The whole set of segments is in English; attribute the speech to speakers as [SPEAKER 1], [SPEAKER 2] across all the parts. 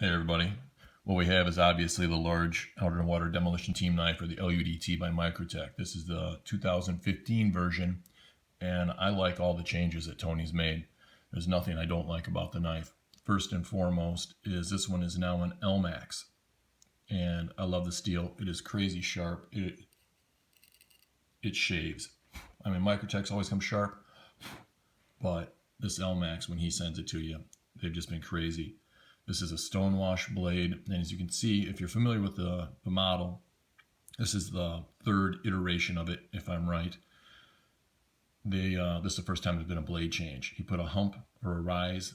[SPEAKER 1] Hey everybody, what we have is obviously the large outer water demolition team knife, or the LUDT by Microtech. This is the 2015 version, and I like all the changes that Tony's made. There's nothing I don't like about the knife. First and foremost is this one is now an LMAX, and I love the steel. It is crazy sharp. It shaves. I mean, Microtech's always come sharp, but this LMAX, when he sends it to you, they've just been crazy. This is a stonewash blade, and as you can see, if you're familiar with the model, this is the third iteration of it, if I'm right. This is the first time there's been a blade change. He put a hump or a rise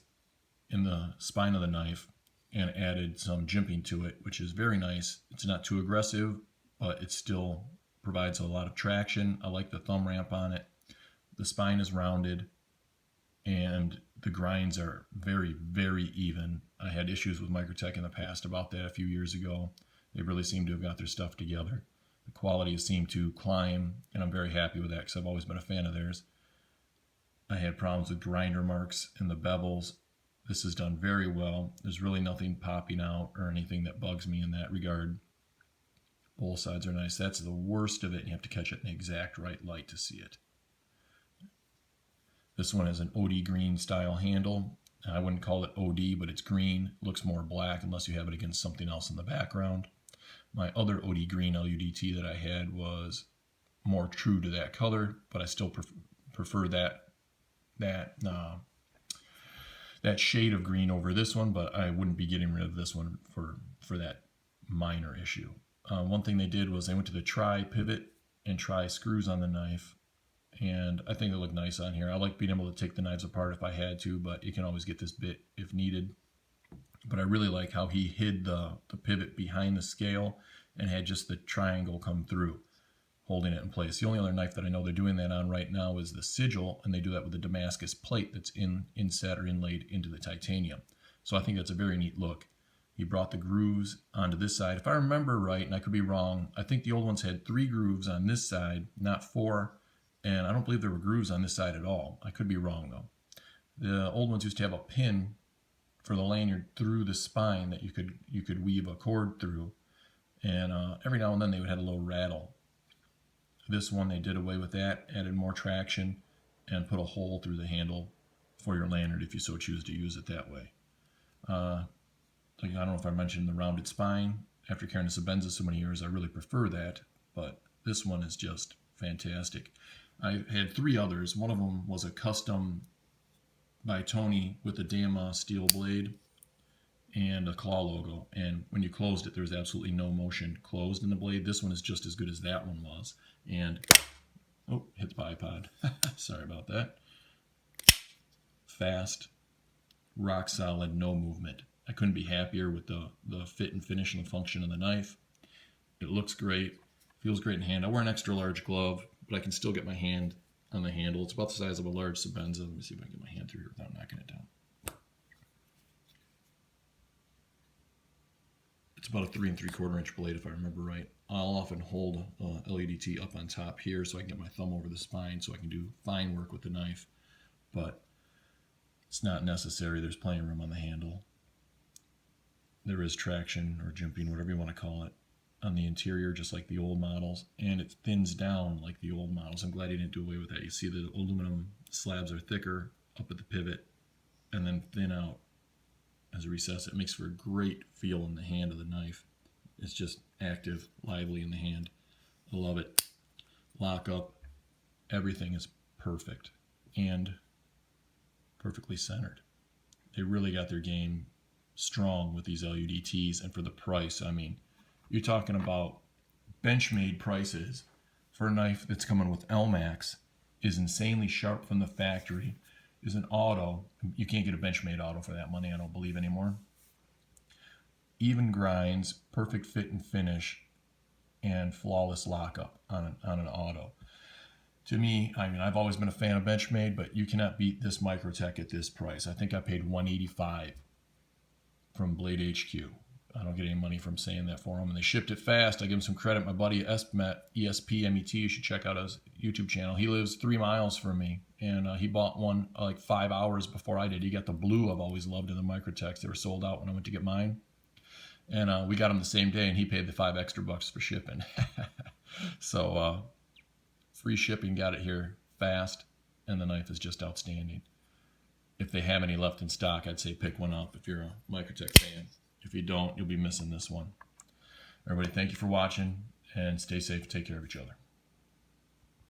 [SPEAKER 1] in the spine of the knife and added some jimping to it, which is very nice. It's not too aggressive, but it still provides a lot of traction. I like the thumb ramp on it. The spine is rounded, and the grinds are very, very even. I had issues with Microtech in the past about that a few years ago. They really seem to have got their stuff together. The quality has seemed to climb, and I'm very happy with that because I've always been a fan of theirs. I had problems with grinder marks in the bevels. This is done very well. There's really nothing popping out or anything that bugs me in that regard. Both sides are nice. That's the worst of it. You have to catch it in the exact right light to see it. This one is an OD green style handle. I wouldn't call it OD, but it's green. It looks more black unless you have it against something else in the background. My other OD green LUDT that I had was more true to that color, but I still prefer that shade of green over this one, but I wouldn't be getting rid of this one for that minor issue. One thing they did was they went to the tri-pivot and tri-screws on the knife, and I think it looked nice on here. I like being able to take the knives apart if I had to, but you can always get this bit if needed. But I really like how he hid the pivot behind the scale and had just the triangle come through, holding it in place. The only other knife that I know they're doing that on right now is the Sigil, and they do that with the Damascus plate that's inset or inlaid into the titanium. So I think that's a very neat look. He brought the grooves onto this side. If I remember right, and I could be wrong, I think the old ones had 3 grooves on this side, not 4. And I don't believe there were grooves on this side at all. I could be wrong, though. The old ones used to have a pin for the lanyard through the spine that you could weave a cord through. And every now and then they would have a little rattle. This one, they did away with that, added more traction, and put a hole through the handle for your lanyard if you so choose to use it that way. I don't know if I mentioned the rounded spine. After carrying a Sebenza so many years, I really prefer that. But this one is just fantastic. I had 3 others. One of them was a custom by Tony with a Dama steel blade and a claw logo. And when you closed it, there was absolutely no motion closed in the blade. This one is just as good as that one was. And, oh, hit the bipod. Sorry about that. Fast, rock solid, no movement. I couldn't be happier with the fit and finish and the function of the knife. It looks great. Feels great in hand. I wear an extra large glove, but I can still get my hand on the handle. It's about the size of a large Sebenza. Let me see if I can get my hand through here without knocking it down. It's about a 3 3/4 inch blade, if I remember right. I'll often hold LUDT up on top here so I can get my thumb over the spine so I can do fine work with the knife, but it's not necessary. There's plenty of room on the handle. There is traction or jimping, whatever you want to call it, on the interior, just like the old models, and it thins down like the old models. I'm glad he didn't do away with that. You see the aluminum slabs are thicker up at the pivot and then thin out as a recess. It makes for a great feel in the hand of the knife. It's just active, lively in the hand. I love it. Lock up, everything is perfect and perfectly centered. They really got their game strong with these LUDTs, and for the price, I mean, you're talking about Benchmade prices for a knife that's coming with LMAX, is insanely sharp from the factory, is an auto. You can't get a Benchmade auto for that money, I don't believe anymore. Even grinds, perfect fit and finish, and flawless lockup on an auto. To me, I mean, I've always been a fan of Benchmade, but you cannot beat this Microtech at this price. I think I paid $185 from Blade HQ. I don't get any money from saying that for them. And they shipped it fast. I give him some credit. My buddy ESPMET, you should check out his YouTube channel. He lives 3 miles from me, and he bought one like 5 hours before I did. He got the blue I've always loved in the Microtechs. They were sold out when I went to get mine. And we got them the same day, and he paid the $5 extra for shipping. So free shipping, got it here fast, and the knife is just outstanding. If they have any left in stock, I'd say pick one up if you're a Microtech fan. If you don't, you'll be missing this one. Everybody, thank you for watching, and stay safe. Take care of each other.